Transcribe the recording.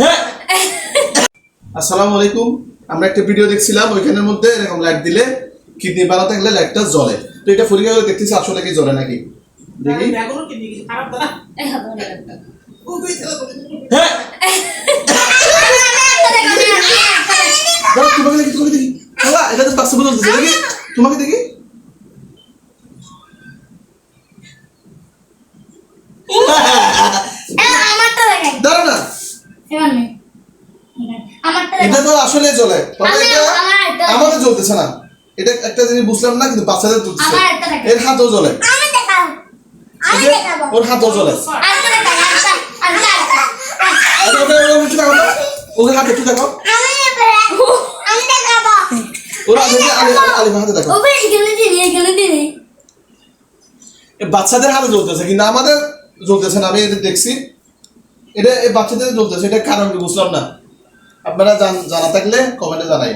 হ্যাঁ। আসসালামু আলাইকুম। আমরা একটা ভিডিও দেখছিলাম, ওইখানের মধ্যে এরকম লাইট দিলে কিডনি ভালো থাকলে লাইটটা জ্বলে। তো এটা পরীক্ষা করে দেখতেছি আসলে কি জ্বলে নাকি। দেখি। হ্যাঁ। তোমাকে দেখি, তোমাকে দেখি। এটা তো বাস্তব বলতেছে। দেখি তোমাকে দেখি। দাঁড়া না, এটা তো আসলে জ্বলে, তবে এটা আমাদের জ্বলতেছে না। এটা একটা জিনিস বুঝলাম না, কিন্তু বাচ্চাদের জ্বলতেছে। এর হাতও জ্বলে, ওর হাতও জ্বলে। ওকে হাতে একটু দেখো, ওর হাতে দেখো। বাচ্চাদের হাতে জ্বলতেছে, কিন্তু আমাদের জ্বলতেছে না। আমি এটা দেখছি, এটা বাচ্চাদের জ্বলতেছে। এটা কারণ কি বুঝলাম না। আপনারা জানা থাকলে কমেন্টে জানাই।